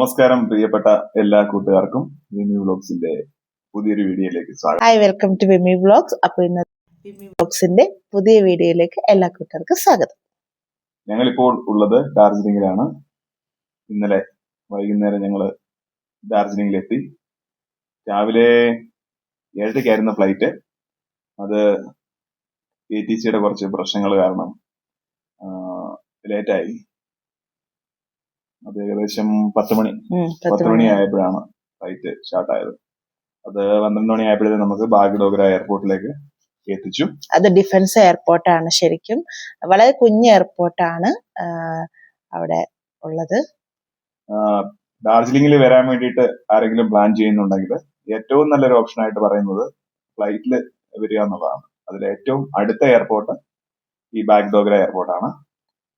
നമസ്കാരം പ്രിയപ്പെട്ട എല്ലാ കൂട്ടുകാർക്കും വിമി വ്ലോഗ്സിന്റെ പുതിയൊരു വീഡിയോയിലേക്ക് സ്വാഗതം. Hi, welcome to Vimi vlogs. അപ്പോൾ ഇന്ന് വിമി വ്ലോഗ്സിന്റെ പുതിയ വീഡിയോയിലേക്ക് എല്ലാ കൂട്ടുകാർക്കും സ്വാഗതം. ഞങ്ങളിപ്പോൾ ഉള്ളത് ഡാർജിലിംഗിലാണ്. ഇന്നലെ വൈകുന്നേരം ഞങ്ങൾ ഡാർജിലിംഗിലെത്തി. രാവിലെ 7:30 ഫ്ലൈറ്റ്. അത് ATCയുടെ കുറച്ച് പ്രശ്നങ്ങൾ കാരണം ലേറ്റായി. അത് ഏകദേശം 10 മണി ആയപ്പോഴാണ് ഫ്ലൈറ്റ് സ്റ്റാർട്ടായത്. അത് 12 മണി ആയപ്പോഴത്തേക്കും നമുക്ക് ബാഗ്ഡോഗ്ര എയർപോർട്ടിലേക്ക് എത്തിച്ചു. അത് ഡിഫൻസ് എയർപോർട്ടാണ്. ശരിക്കും വളരെ കുഞ്ഞ് എയർപോർട്ടാണ് അവിടെ ഉള്ളത്. ഡാർജിലിംഗിൽ വരാൻ വേണ്ടിയിട്ട് ആരെങ്കിലും പ്ലാൻ ചെയ്യുന്നുണ്ടെങ്കിൽ ഏറ്റവും നല്ലൊരു ഓപ്ഷൻ ആയിട്ട് പറയുന്നത് ഫ്ലൈറ്റിൽ വരിക എന്നുള്ളതാണ്. അതിൽ ഏറ്റവും അടുത്ത എയർപോർട്ട് ഈ ബാഗ്ഡോഗ്ര എയർപോർട്ടാണ്.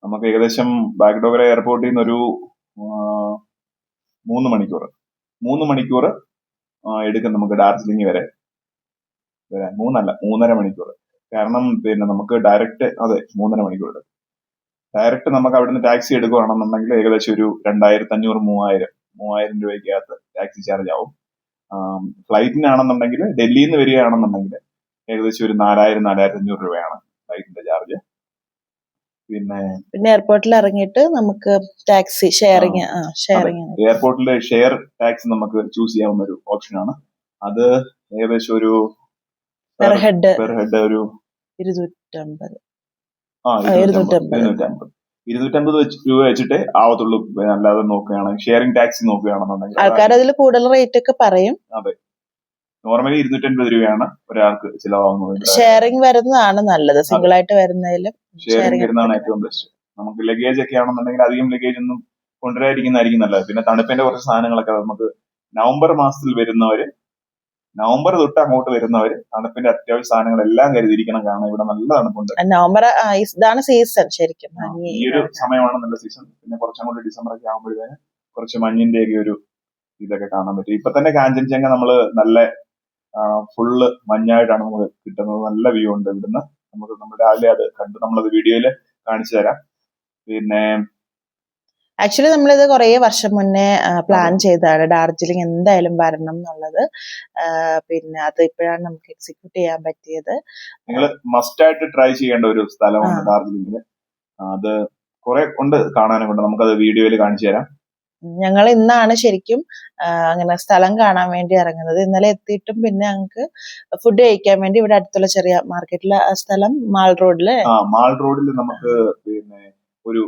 നമുക്ക് ഏകദേശം ബാഗ്ഡോഗ്ര എയർപോർട്ടിൽ നിന്നൊരു 3 മണിക്കൂർ എടുക്കും നമുക്ക് ഡാർജിലിംഗ് വരെ വരാൻ. 3.5 മണിക്കൂർ. കാരണം നമുക്ക് ഡയറക്റ്റ് 3.5 മണിക്കൂർ എടുക്കും. ഡയറക്റ്റ് നമുക്ക് അവിടുന്ന് ടാക്സി എടുക്കുകയാണെന്നുണ്ടെങ്കിൽ ഏകദേശം ഒരു 2500-3000 രൂപയ്ക്കകത്ത് ടാക്സി ചാർജ് ആവും. ഫ്ലൈറ്റിനാണെന്നുണ്ടെങ്കിൽ ഡൽഹിയിൽ നിന്ന് വരികയാണെന്നുണ്ടെങ്കിൽ ഏകദേശം ഒരു 4000-4500 രൂപയാണ് ഫ്ലൈറ്റിന്റെ ചാർജ്. പിന്നെ എയർപോർട്ടിൽ ഇറങ്ങിയിട്ട് നമുക്ക് ടാക്സി ഷെയറിങ് എയർപോർട്ടിൽ ഷെയർ ടാക്സി നമുക്ക് ചൂസ് ചെയ്യാവുന്ന ഒരു ഓപ്ഷനാണ്. അത് ഏകദേശം ഒരു പെർ ഹെഡ് ഒരു 250 രൂപ വെച്ചിട്ട് ആവത്തുള്ളൂ. അല്ലാതെ നോക്കുകയാണെങ്കിൽ ഷെയറിംഗ് ടാക്സി നോക്കുകയാണെന്നുണ്ടെങ്കിൽ ആൾക്കാർ അതിൽ കൂടുതൽ റേറ്റ് ഒക്കെ പറയും. അതെ, നോർമലി 250 രൂപയാണ് ഒരാൾക്ക് ചിലവാകുന്നത്. ഷെയറിംഗ് വരുന്നതാണ് നല്ലത്. സിംഗിൾ ആയിട്ട് വരുന്നതിലും ഷെയറിംഗ് വരുന്നതാണ് ഏറ്റവും ബെസ്റ്റ്. നമുക്ക് ലഗേജ് ഒക്കെ ആണെന്നുണ്ടെങ്കിൽ അധികം ലഗേജ് ഒന്നും കൊണ്ടുവരാതിരിക്കുന്നതായിരിക്കും നല്ലത്. പിന്നെ തണുപ്പിന്റെ കുറച്ച് സാധനങ്ങളൊക്കെ നമുക്ക് നവംബർ മാസത്തിൽ വരുന്നവര്, നവംബർ തൊട്ട് അങ്ങോട്ട് വരുന്നവര് തണുപ്പിന്റെ അത്യാവശ്യ സാധനങ്ങളെല്ലാം കരുതിയിരിക്കണം. കാരണം ഇവിടെ നല്ല തണുപ്പുണ്ട്. നവംബർ ഇതാണ് സീസൺ. ശരിക്കും ഈ ഒരു സമയമാണ് നല്ല സീസൺ. പിന്നെ കുറച്ചങ്ങോട്ട് ഡിസംബർ ഒക്കെ ആകുമ്പോഴത്തേന് കുറച്ച് മഞ്ഞിന്റെ ഒക്കെ ഒരു ഇതൊക്കെ കാണാൻ പറ്റും. ഇപ്പൊ തന്നെ കാഞ്ചൻജംഗ നമ്മള് നല്ല ഫുള്ള് മഞ്ഞായിട്ടാണ് നമുക്ക് കിട്ടുന്നത്. നല്ല വ്യൂ ഉണ്ട് ഇവിടുന്ന്. നമ്മൾ രാവിലെ അത് കണ്ട് നമ്മളത് വീഡിയോയില് കാണിച്ചു തരാം. പിന്നെ ആക്ച്വലി നമ്മളിത് കുറേ വർഷം മുന്നേ പ്ലാൻ ചെയ്തതാണ് ഡാർജിലിംഗ് എന്തായാലും വരണം എന്നുള്ളത്. പിന്നെ അത് ഇപ്പോഴാണ് നമുക്ക് എക്സിക്യൂട്ട് ചെയ്യാൻ പറ്റിയത്. നിങ്ങൾ മസ്റ്റ് ആയിട്ട് ട്രൈ ചെയ്യേണ്ട ഒരു സ്ഥലമാണ് ഡാർജിലിംഗില്. അത് കുറെ ഉണ്ട് കാണാനും കൊണ്ട്. നമുക്കത് വീഡിയോയിൽ കാണിച്ചു തരാം. ഞങ്ങൾ ഇന്നാണ് ശരിക്കും അങ്ങനെ സ്ഥലം കാണാൻ വേണ്ടി ഇറങ്ങുന്നത്. ഇന്നലെ എത്തിയിട്ടും പിന്നെ ഞങ്ങൾക്ക് ഫുഡ് കഴിക്കാൻ വേണ്ടി ഇവിടെ അടുത്തുള്ള ചെറിയ മാർക്കറ്റിലെ സ്ഥലം മാൾ റോഡില് നമുക്ക് പിന്നെ ഒരു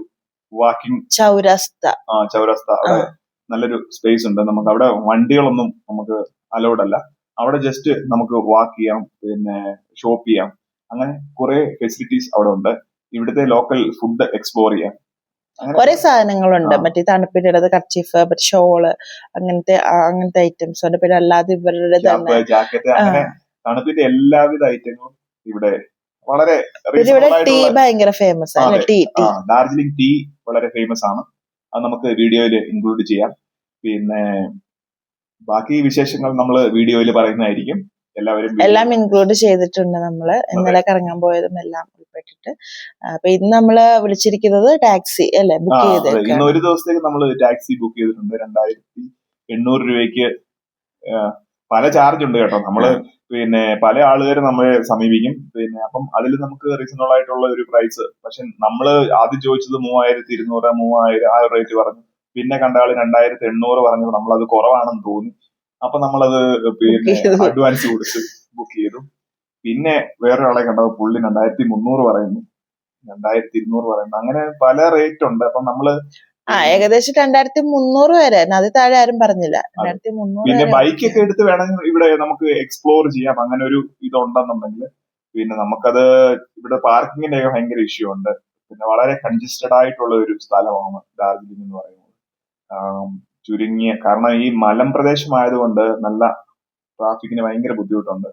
വാക്കിംഗ് ചൗരസ്ത അവിടെ നല്ലൊരു സ്പേസ് ഉണ്ട്. നമുക്ക് അവിടെ വണ്ടികളൊന്നും നമുക്ക് അലൗഡ് അല്ല. അവിടെ ജസ്റ്റ് നമുക്ക് വാക്ക് ചെയ്യാം, പിന്നെ ഷോപ്പ് ചെയ്യാം. അങ്ങനെ കുറെ ഫെസിലിറ്റീസ് അവിടെ ഉണ്ട്. ഇവിടുത്തെ ലോക്കൽ ഫുഡ് എക്സ്പ്ലോർ ചെയ്യാം. കുറെ സാധനങ്ങളുണ്ട്. മറ്റേ തണുപ്പിന്റെ ഇടത് കർച്ചീഫ്, ഷോള്, അങ്ങനത്തെ ഐറ്റംസ് ഉണ്ട്. പിന്നെ അല്ലാതെ ഇവരുടെ തന്നെ ജാക്കറ്റ്, അങ്ങനെ തണുപ്പിന്റെ എല്ലാവിധ ഐറ്റങ്ങളും ഇവിടെ വളരെ ടീ ഭയങ്കര ഫേമസ് ആണ്. ഡാർജിലിംഗ് ടീ വളരെ ഫേമസ് ആണ്. അത് നമുക്ക് വീഡിയോയിൽ ഇൻക്ലൂഡ് ചെയ്യാം. പിന്നെ ബാക്കി വിശേഷങ്ങൾ നമ്മൾ വീഡിയോയിൽ പറയുന്നതായിരിക്കും. എല്ലാം ഇൻക്ലൂഡ് ചെയ്തിട്ടുണ്ട്. നമ്മള് ഇന്നലെ കറങ്ങാൻ പോയതും എല്ലാം ഉൾപ്പെട്ടിട്ട്. അപ്പൊ ഇന്ന് നമ്മള് വിളിച്ചിരിക്കുന്നത് ടാക്സി അല്ലെ ബുക്ക് ചെയ്ത്. ഇന്ന് ഒരു ദിവസത്തേക്ക് നമ്മൾ ടാക്സി ബുക്ക് ചെയ്തിട്ടുണ്ട്. 2800 രൂപയ്ക്ക്. പല ചാർജ് ഉണ്ട് കേട്ടോ. നമ്മള് പിന്നെ പല ആളുകൾ നമ്മളെ സമീപിക്കും. പിന്നെ അപ്പം അതിൽ നമുക്ക് റീസണബിൾ ആയിട്ടുള്ള ഒരു പ്രൈസ്. പക്ഷെ നമ്മള് ആദ്യം ചോദിച്ചത് 3200, 3000 ആ റേറ്റ് പറഞ്ഞു. പിന്നെ കണ്ട ആള് 2800 പറഞ്ഞപ്പോൾ നമ്മളത് കുറവാണെന്ന് തോന്നി. അപ്പൊ നമ്മളത് പിന്നെ അഡ്വാൻസ് കൊടുത്ത് ബുക്ക് ചെയ്തു. പിന്നെ വേറെ ആളെ കണ്ടത് പുള്ളി 2300 പറയുന്നു, 2200 പറയുന്നു. അങ്ങനെ പല റേറ്റ് ഉണ്ട്. അപ്പൊ നമ്മള് ഏകദേശം 2300 വരെ, അത് താഴെ ആരും പറഞ്ഞില്ല. 2300. പിന്നെ ബൈക്കൊക്കെ എടുത്ത് വേണമെങ്കിൽ ഇവിടെ നമുക്ക് എക്സ്പ്ലോർ ചെയ്യാം. അങ്ങനെ ഒരു ഇതുണ്ടെന്നുണ്ടെങ്കിൽ. പിന്നെ നമുക്കത് ഇവിടെ പാർക്കിങ്ങിന്റെ ഒക്കെ ഭയങ്കര ഇഷ്യൂ ഉണ്ട്. പിന്നെ വളരെ കൺജസ്റ്റഡ് ആയിട്ടുള്ള ഒരു സ്ഥലമാണ് ഡാർജിലിംഗ് എന്ന് പറയുന്നത്. ചുരുങ്ങിയ, കാരണം ഈ മലമ്പ്രദേശമായതുകൊണ്ട് നല്ല ട്രാഫിക്കിന് ഭയങ്കര ബുദ്ധിമുട്ടുണ്ട്.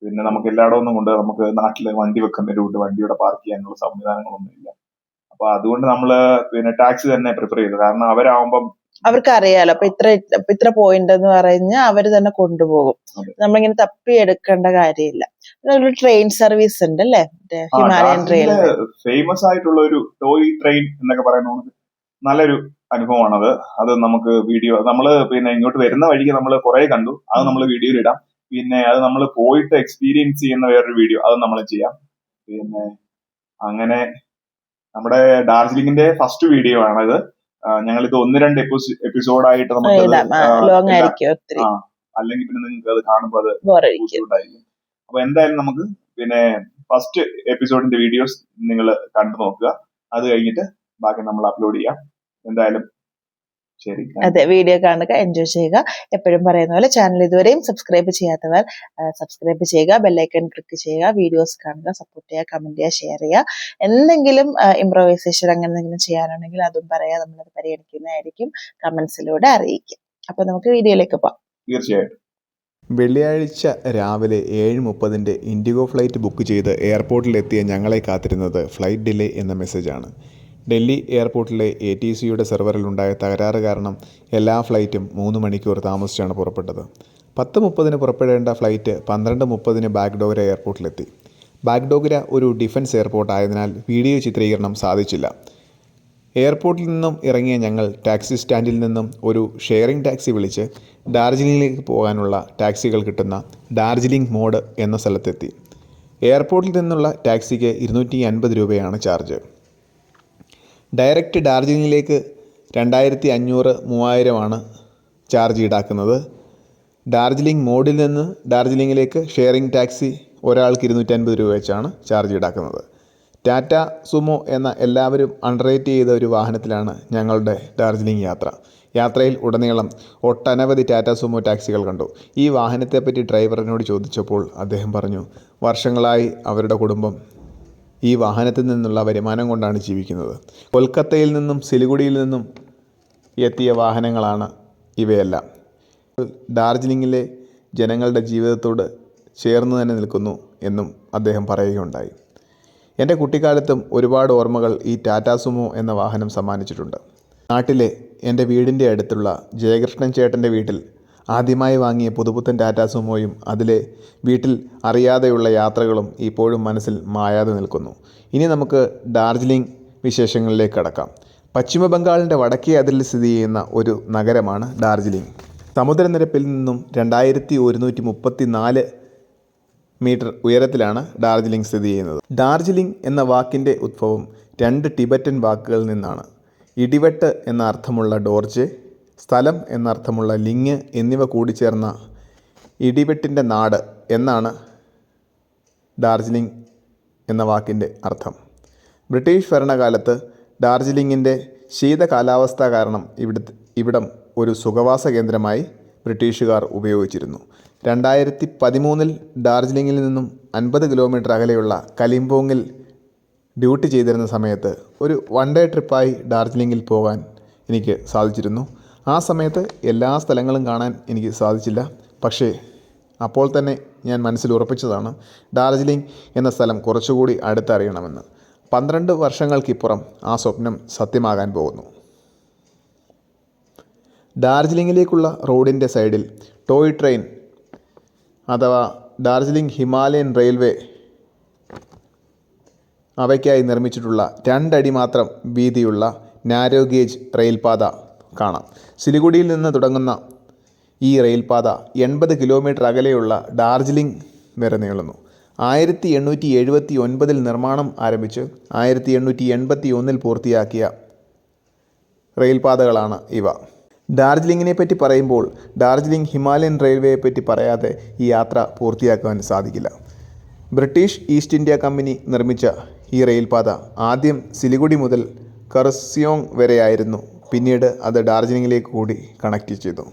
പിന്നെ നമുക്ക് എല്ലായിടവും കൊണ്ട് നമുക്ക് നാട്ടില് വണ്ടി വെക്കുന്ന റൂട്ട് വണ്ടിയുടെ പാർക്ക് ചെയ്യാനുള്ള സംവിധാനങ്ങളൊന്നും ഇല്ല. അപ്പൊ അതുകൊണ്ട് നമ്മള് പിന്നെ ടാക്സി തന്നെ പ്രിഫർ ചെയ്തു. കാരണം അവരാകുമ്പം അവർക്ക് അറിയാലോ. അപ്പൊ ഇത്ര പോയിന്റ് എന്ന് പറഞ്ഞാൽ അവര് തന്നെ കൊണ്ടുപോകും. നമ്മളിങ്ങനെ തപ്പി എടുക്കേണ്ട കാര്യമില്ല. ഒരു ട്രെയിൻ സർവീസ് ഉണ്ട് അല്ലേ, ഹിമാലയൻ റെയിൽവേ. ഫേമസ് ആയിട്ടുള്ള ഒരു ടോയ് ട്രെയിൻ എന്നൊക്കെ പറയുന്നത് നല്ലൊരു അനുഭവമാണത്. അത് നമുക്ക് വീഡിയോ നമ്മള് പിന്നെ ഇങ്ങോട്ട് വരുന്ന വഴിക്ക് നമ്മൾ കുറെ കണ്ടു. അത് നമ്മൾ വീഡിയോയിൽ ഇടാം. പിന്നെ അത് നമ്മൾ പോയിട്ട് എക്സ്പീരിയൻസ് ചെയ്യുന്ന വേറൊരു വീഡിയോ അത് നമ്മൾ ചെയ്യാം. പിന്നെ അങ്ങനെ നമ്മുടെ ഡാർജിലിംഗിന്റെ ഫസ്റ്റ് വീഡിയോ ആണിത്. ഞങ്ങളിത് 1-2 എപ്പിസോഡായിട്ട് നമുക്ക് ലോങ് ആയിരിക്കും ഒത്തിരി, അല്ലെങ്കിൽ പിന്നെ നിങ്ങൾക്ക് അത് കാണുമ്പോൾ അത് ബോറടിക്കും. ബുദ്ധിമുട്ടായിരിക്കും. അപ്പൊ എന്തായാലും നമുക്ക് പിന്നെ ഫസ്റ്റ് എപ്പിസോഡിന്റെ വീഡിയോസ് നിങ്ങൾ കണ്ടു നോക്കുക. അത് കഴിഞ്ഞിട്ട് ബാക്കി നമ്മൾ അപ്ലോഡ് ചെയ്യാം. എന്തായാലും ശരി. അതെ, വീഡിയോ കാണുക, എൻജോയ് ചെയ്യുക. എപ്പോഴും പറയുന്ന പോലെ ചാനൽ ഇതുവരെയും സബ്സ്ക്രൈബ് ചെയ്യാത്തവർ സബ്സ്ക്രൈബ് ചെയ്യുക, ബെല്ലൈക്കൺ ക്ലിക്ക് ചെയ്യുക, വീഡിയോസ് കാണുക, സപ്പോർട്ട് ചെയ്യുക, കമന്റ് ചെയ്യുക, ഷെയർ ചെയ്യുക. എന്തെങ്കിലും ഇംപ്രവൈസേഷൻ അങ്ങനെ എന്തെങ്കിലും ചെയ്യാനുണ്ടെങ്കിൽ അതും പറയാ, നമ്മളത് പരിഗണിക്കുന്നതായിരിക്കും. കമന്റ്സിലൂടെ അറിയിക്കും. അപ്പൊ നമുക്ക് വീഡിയോയിലേക്ക് പോകാം. തീർച്ചയായിട്ടും. വെള്ളിയാഴ്ച രാവിലെ 7:30 ഇൻഡിഗോ ഫ്ലൈറ്റ് ബുക്ക് ചെയ്ത് എയർപോർട്ടിലെത്തിയ ഞങ്ങളെ കാത്തിരുന്നത് ഫ്ലൈറ്റ് ഡിലേ എന്ന മെസ്സേജാണ്. ഡൽഹി എയർപോർട്ടിലെ ATCയുടെ സെർവറിലുണ്ടായ തകരാറ് കാരണം എല്ലാ ഫ്ലൈറ്റും 3 മണിക്കൂർ താമസിച്ചാണ് പുറപ്പെട്ടത്. 10:30 പുറപ്പെടേണ്ട ഫ്ലൈറ്റ് 12:30 ബാഗ്ഡോഗ്ര എയർപോർട്ടിലെത്തി. ബാഗ്ഡോഗ്ര ഒരു ഡിഫൻസ് എയർപോർട്ട് ആയതിനാൽ വീഡിയോ ചിത്രീകരണം സാധിച്ചില്ല. എയർപോർട്ടിൽ നിന്നും ഇറങ്ങിയ ഞങ്ങൾ ടാക്സി സ്റ്റാൻഡിൽ നിന്നും ഒരു ഷെയറിംഗ് ടാക്സി വിളിച്ച് ഡാർജിലിംഗിലേക്ക് പോകാനുള്ള ടാക്സികൾ കിട്ടുന്ന ഡാർജിലിംഗ് മോഡ് എന്ന സ്ഥലത്തെത്തി. എയർപോർട്ടിൽ നിന്നുള്ള ടാക്സിക്ക് 250 രൂപയാണ് ചാർജ്. ഡയറക്റ്റ് ഡാർജിലിംഗിലേക്ക് 2500-3000 ചാർജ് ഈടാക്കുന്നത്. ഡാർജിലിംഗ് മോഡിൽ നിന്ന് ഡാർജിലിംഗിലേക്ക് ഷെയറിംഗ് ടാക്സി ഒരാൾക്ക് 250 രൂപ വെച്ചാണ് ചാർജ് ഈടാക്കുന്നത്. ടാറ്റ സുമോ എന്ന എല്ലാവരും അണ്ടർറേറ്റ് ചെയ്ത ഒരു വാഹനത്തിലാണ് ഞങ്ങളുടെ ഡാർജിലിംഗ് യാത്ര. യാത്രയിൽ ഉടനീളം ഒട്ടനവധി ടാറ്റ സുമോ ടാക്സികൾ കണ്ടു. ഈ വാഹനത്തെപ്പറ്റി ഡ്രൈവറിനോട് ചോദിച്ചപ്പോൾ അദ്ദേഹം പറഞ്ഞു, വർഷങ്ങളായി അവരുടെ കുടുംബം ഈ വാഹനത്തിൽ നിന്നുള്ള വരുമാനം കൊണ്ടാണ് ജീവിക്കുന്നത്. കൊൽക്കത്തയിൽ നിന്നും സിലിഗുഡിയിൽ നിന്നും എത്തിയ വാഹനങ്ങളാണ് ഇവയെല്ലാം. ഡാർജിലിംഗിലെ ജനങ്ങളുടെ ജീവിതത്തോട് ചേർന്ന് തന്നെ നിൽക്കുന്നു എന്നും അദ്ദേഹം പറയുകയുണ്ടായി. എൻ്റെ കുട്ടിക്കാലത്തും ഒരുപാട് ഓർമ്മകൾ ഈ ടാറ്റ സുമോ എന്ന വാഹനം സമ്മാനിച്ചിട്ടുണ്ട്. നാട്ടിലെ എൻ്റെ വീടിൻ്റെ അടുത്തുള്ള ജയകൃഷ്ണൻ ചേട്ടൻ്റെ വീട്ടിൽ ആദ്യമായി വാങ്ങിയ പുതുപുത്തൻ ടാറ്റ സുമോയും അതിലെ വീട്ടിൽ അറിയാതെയുള്ള യാത്രകളും ഇപ്പോഴും മനസ്സിൽ മായാതെ നിൽക്കുന്നു. ഇനി നമുക്ക് ഡാർജിലിംഗ് വിശേഷങ്ങളിലേക്ക് കടക്കാം. പശ്ചിമ ബംഗാളിൻ്റെ വടക്കേ അതിരിൽ സ്ഥിതി ചെയ്യുന്ന ഒരു നഗരമാണ് ഡാർജിലിംഗ്. സമുദ്രനിരപ്പിൽ നിന്നും 2134 മീറ്റർ ഉയരത്തിലാണ് ഡാർജിലിംഗ് സ്ഥിതി ചെയ്യുന്നത്. ഡാർജിലിംഗ് എന്ന വാക്കിൻ്റെ ഉദ്ഭവം 2 ടിബറ്റൻ വാക്കുകളിൽ നിന്നാണ്. ഇടിവെട്ട് എന്ന അർത്ഥമുള്ള ഡോർജെ, സ്ഥലം എന്നർത്ഥമുള്ള ലിങ് എന്നിവ കൂടിച്ചേർന്ന ഇടിവെട്ടിൻ്റെ നാട് എന്നാണ് ഡാർജിലിംഗ് എന്ന വാക്കിൻ്റെ അർത്ഥം. ബ്രിട്ടീഷ് ഭരണകാലത്ത് ഡാർജിലിംഗിൻ്റെ ശീത കാലാവസ്ഥ കാരണം ഇവിടം ഒരു സുഖവാസ കേന്ദ്രമായി ബ്രിട്ടീഷുകാർ ഉപയോഗിച്ചിരുന്നു. 2013 ഡാർജിലിംഗിൽ നിന്നും 50 കിലോമീറ്റർ അകലെയുള്ള കലിംപോങ്ങിൽ ഡ്യൂട്ടി ചെയ്തിരുന്ന സമയത്ത് ഒരു 1 ഡേ ട്രിപ്പായി ഡാർജിലിംഗിൽ പോകാൻ എനിക്ക് സാധിച്ചിരുന്നു. ആ സമയത്ത് എല്ലാ സ്ഥലങ്ങളും കാണാൻ എനിക്ക് സാധിച്ചില്ല. പക്ഷേ അപ്പോൾ തന്നെ ഞാൻ മനസ്സിൽ ഉറപ്പിച്ചതാണ് ഡാർജിലിംഗ് എന്ന സ്ഥലം കുറച്ചുകൂടി അടുത്തറിയണമെന്ന്. 12 വർഷങ്ങൾക്കിപ്പുറം ആ സ്വപ്നം സത്യമാകാൻ പോകുന്നു. ഡാർജിലിംഗിലേക്കുള്ള റോഡിൻ്റെ സൈഡിൽ ടോയ് ട്രെയിൻ അഥവാ ഡാർജിലിംഗ് ഹിമാലയൻ റെയിൽവേ അവയ്ക്കായി നിർമ്മിച്ചിട്ടുള്ള 2 അടി മാത്രം വീതിയുള്ള നാരോ ഗേജ് റെയിൽപാത കാണാം. സിലിഗുഡിയിൽ നിന്ന് തുടങ്ങുന്ന ഈ റെയിൽപാത 80 കിലോമീറ്റർ അകലെയുള്ള ഡാർജിലിംഗ് വരെ നീളുന്നു. 1879 നിർമ്മാണം ആരംഭിച്ച് 1881 പൂർത്തിയാക്കിയ റെയിൽപാതകളാണ് ഇവ. ഡാർജിലിംഗിനെ പറ്റി പറയുമ്പോൾ ഡാർജിലിംഗ് ഹിമാലയൻ റെയിൽവേയെ പറ്റി പറയാതെ ഈ യാത്ര പൂർത്തിയാക്കാൻ സാധിക്കില്ല. ബ്രിട്ടീഷ് ഈസ്റ്റ് ഇന്ത്യ കമ്പനി നിർമ്മിച്ച ഈ റെയിൽപാത ആദ്യം സിലിഗുഡി മുതൽ കർസിയോങ് വരെയായിരുന്നു. പിന്നീട് അത് ഡാർജിലിംഗിലേക്ക് കൂടി കണക്ട് ചെയ്തു.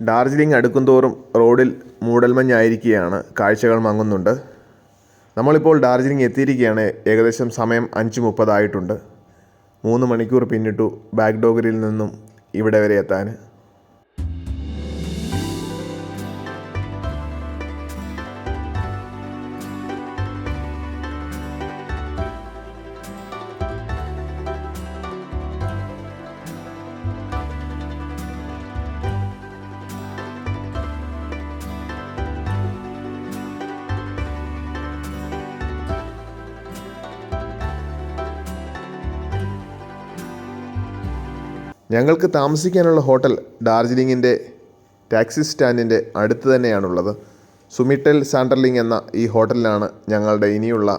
ഡാർജിലിംഗ് അടുക്കുംതോറും റോഡിൽ മൂടൽമഞ്ഞായിരിക്കുകയാണ്, കാഴ്ചകൾ മങ്ങുന്നുണ്ട്. നമ്മളിപ്പോൾ ഡാർജിലിംഗ് എത്തിയിരിക്കുകയാണ്. ഏകദേശം സമയം 5:30 ആയിട്ടുണ്ട്. 3 മണിക്കൂർ പിന്നിട്ടു ബാഗ്ഡോഗറിൽ നിന്നും ഇവിടെ വരെ എത്താൻ. ഞങ്ങൾക്ക് താമസിക്കാനുള്ള ഹോട്ടൽ ഡാർജിലിങ്ങിൻ്റെ ടാക്സി സ്റ്റാൻഡിൻ്റെ അടുത്ത് തന്നെയാണുള്ളത്. സുമിറ്റൽ സാൻഡർലിംഗ് എന്ന ഈ ഹോട്ടലിലാണ് ഞങ്ങളുടെ ഇനിയുള്ള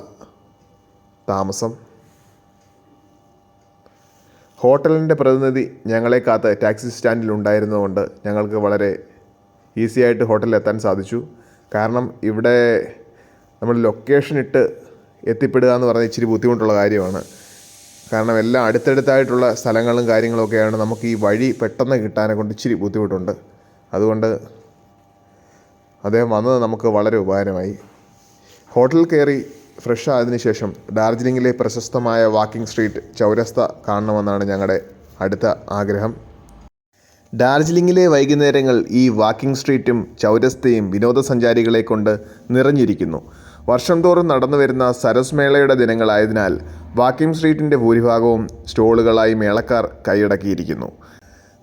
താമസം. ഹോട്ടലിൻ്റെ പ്രതിനിധി ഞങ്ങളെ കാത്ത് ടാക്സി സ്റ്റാൻഡിൽ ഉണ്ടായിരുന്നതുകൊണ്ട് ഞങ്ങൾക്ക് വളരെ ഈസി ആയിട്ട് ഹോട്ടലിൽ എത്താൻ സാധിച്ചു. കാരണം ഇവിടെ നമ്മൾ ലൊക്കേഷൻ ഇട്ട് എത്തിപ്പെടുക എന്ന് പറഞ്ഞാൽ ഇച്ചിരി ബുദ്ധിമുട്ടുള്ള കാര്യമാണ്. കാരണം എല്ലാം അടുത്തടുത്തായിട്ടുള്ള സ്ഥലങ്ങളും കാര്യങ്ങളൊക്കെയാണ്. നമുക്ക് ഈ വഴി പെട്ടെന്ന് കിട്ടാനെ കൊണ്ട് ഇച്ചിരി ബുദ്ധിമുട്ടുണ്ട്. അതുകൊണ്ട് അദ്ദേഹം വന്നത് നമുക്ക് വളരെ ഉപകാരമായി. ഹോട്ടലിൽ കയറി ഫ്രഷ് ആയതിനു ശേഷം ഡാർജിലിംഗിലെ പ്രശസ്തമായ വാക്കിംഗ് സ്ട്രീറ്റ് ചൗരസ്ത കാണണമെന്നാണ് ഞങ്ങളുടെ അടുത്ത ആഗ്രഹം. ഡാർജിലിംഗിലെ വൈകുന്നേരങ്ങൾ ഈ വാക്കിംഗ് സ്ട്രീറ്റും ചൗരസ്തയും വിനോദസഞ്ചാരികളെ കൊണ്ട് നിറഞ്ഞിരിക്കുന്നു. വർഷം തോറും നടന്നു വരുന്ന സരസ് മേളയുടെ ദിനങ്ങളായതിനാൽ വാക്കിംഗ് സ്ട്രീറ്റിൻ്റെ ഭൂരിഭാഗവും സ്റ്റോളുകളായി മേളക്കാർ കൈയടക്കിയിരിക്കുന്നു.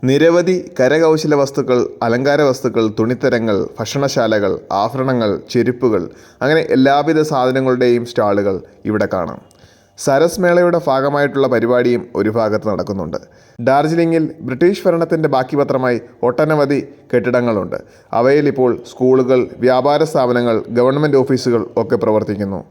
നിരവധി കരകൗശല വസ്തുക്കൾ, അലങ്കാര വസ്തുക്കൾ, തുണിത്തരങ്ങൾ, ഭക്ഷണശാലകൾ, ആഭരണങ്ങൾ, ചെരുപ്പുകൾ, അങ്ങനെ എല്ലാവിധ സാധനങ്ങളുടെയും സ്റ്റാളുകൾ ഇവിടെ കാണാം. സരസ് മേളയുടെ ഭാഗമായിട്ടുള്ള പരിപാടിയും ഒരു ഭാഗത്ത് നടക്കുന്നുണ്ട്. ഡാർജിലിംഗിൽ ബ്രിട്ടീഷ് ഭരണത്തിൻ്റെ ബാക്കി പത്രമായി ഒട്ടനവധി കെട്ടിടങ്ങളുണ്ട്. അവയിൽ ഇപ്പോൾ സ്കൂളുകൾ, വ്യാപാര സ്ഥാപനങ്ങൾ, ഗവൺമെൻറ് ഓഫീസുകൾ ഒക്കെ പ്രവർത്തിക്കുന്നു.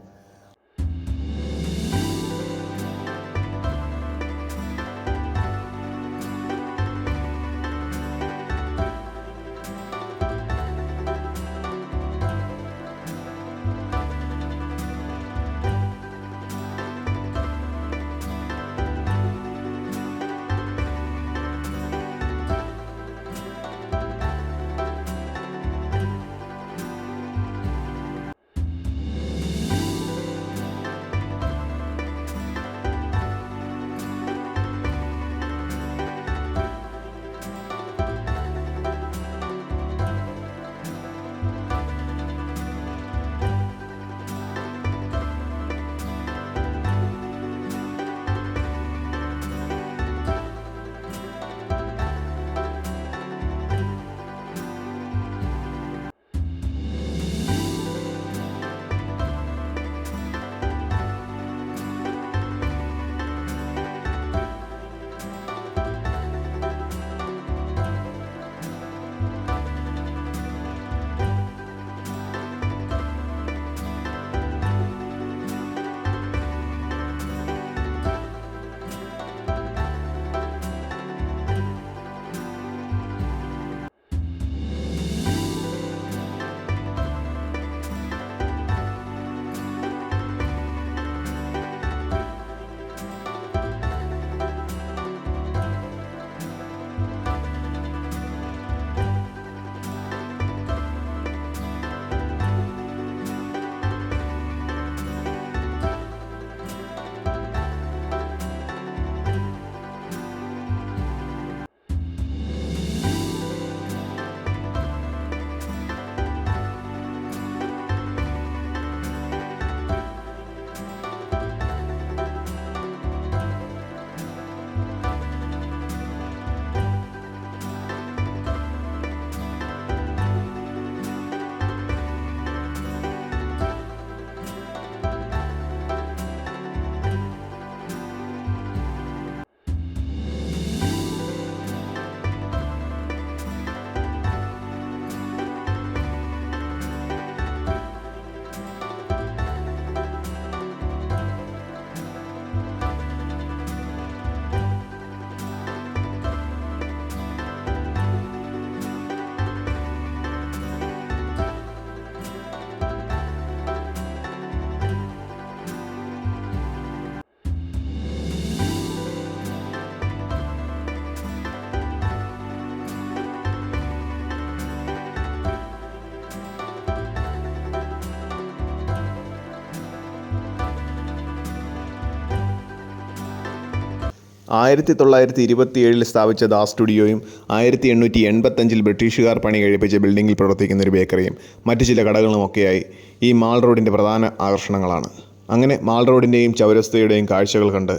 1927 സ്ഥാപിച്ച ദാസ് സ്റ്റുഡിയോയും 1885 ബ്രിട്ടീഷുകാർ പണി കഴിപ്പിച്ച ബിൽഡിങ്ങിൽ പ്രവർത്തിക്കുന്ന ഒരു ബേക്കറിയും മറ്റു ചില കടകളുമൊക്കെയായി ഈ മാൾ റോഡിൻ്റെ പ്രധാന ആകർഷണങ്ങളാണ്. അങ്ങനെ മാൾ റോഡിൻ്റെയും ചൗരസ്തയുടെയും കാഴ്ചകൾ കണ്ട്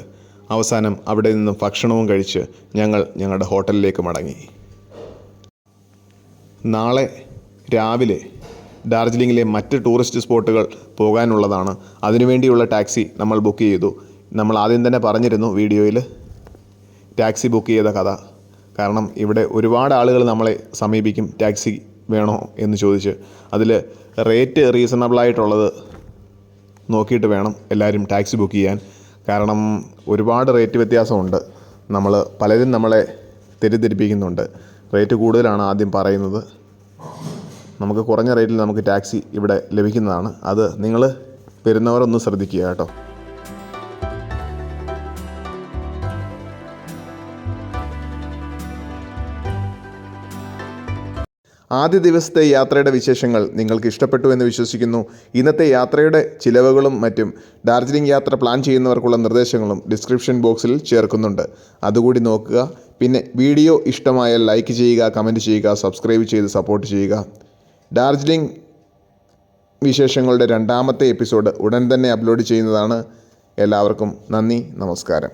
അവസാനം അവിടെ നിന്നും ഭക്ഷണവും കഴിച്ച് ഞങ്ങൾ ഞങ്ങളുടെ ഹോട്ടലിലേക്ക് മടങ്ങി. നാളെ രാവിലെ ഡാർജിലിങ്ങിലെ മറ്റ് ടൂറിസ്റ്റ് സ്പോട്ടുകൾ പോകാനുള്ളതാണ്. അതിനുവേണ്ടിയുള്ള ടാക്സി നമ്മൾ ബുക്ക് ചെയ്തു. നമ്മൾ ആദ്യം തന്നെ പറഞ്ഞിരുന്നു വീഡിയോയിൽ ടാക്സി ബുക്ക് ചെയ്ത കഥ. കാരണം ഇവിടെ ഒരുപാട് ആളുകൾ നമ്മളെ സമീപിക്കും ടാക്സി വേണോ എന്ന് ചോദിച്ച്. അതിൽ റേറ്റ് റീസണബിളായിട്ടുള്ളത് നോക്കിയിട്ട് വേണം എല്ലാവരും ടാക്സി ബുക്ക് ചെയ്യാൻ. കാരണം ഒരുപാട് റേറ്റ് വ്യത്യാസമുണ്ട്. പലരും നമ്മളെ തെറ്റിദ്ധരിപ്പിക്കുന്നുണ്ട്. റേറ്റ് കൂടുതലാണ് ആദ്യം പറയുന്നത്. നമുക്ക് കുറഞ്ഞ റേറ്റിൽ നമുക്ക് ടാക്സി ഇവിടെ ലഭിക്കുന്നതാണ്. അത് നിങ്ങൾ വരുന്നവരൊന്ന് ശ്രദ്ധിക്കുക കേട്ടോ. ആദ്യ ദിവസത്തെ യാത്രയുടെ വിശേഷങ്ങൾ നിങ്ങൾക്ക് ഇഷ്ടപ്പെട്ടു എന്ന് വിശ്വസിക്കുന്നു. ഇന്നത്തെ യാത്രയുടെ ചിലവുകളും മറ്റും ഡാർജിലിംഗ് യാത്ര പ്ലാൻ ചെയ്യുന്നവർക്കുള്ള നിർദ്ദേശങ്ങളും ഡിസ്ക്രിപ്ഷൻ ബോക്സിൽ ചേർക്കുന്നുണ്ട്. അതുകൂടി നോക്കുക. പിന്നെ വീഡിയോ ഇഷ്ടമായാൽ ലൈക്ക് ചെയ്യുക, കമൻറ്റ് ചെയ്യുക, സബ്സ്ക്രൈബ് ചെയ്ത് സപ്പോർട്ട് ചെയ്യുക. ഡാർജിലിംഗ് വിശേഷങ്ങളുടെ 2ാമത്തെ എപ്പിസോഡ് ഉടൻ തന്നെ അപ്ലോഡ് ചെയ്യുന്നതാണ്. എല്ലാവർക്കും നന്ദി, നമസ്കാരം.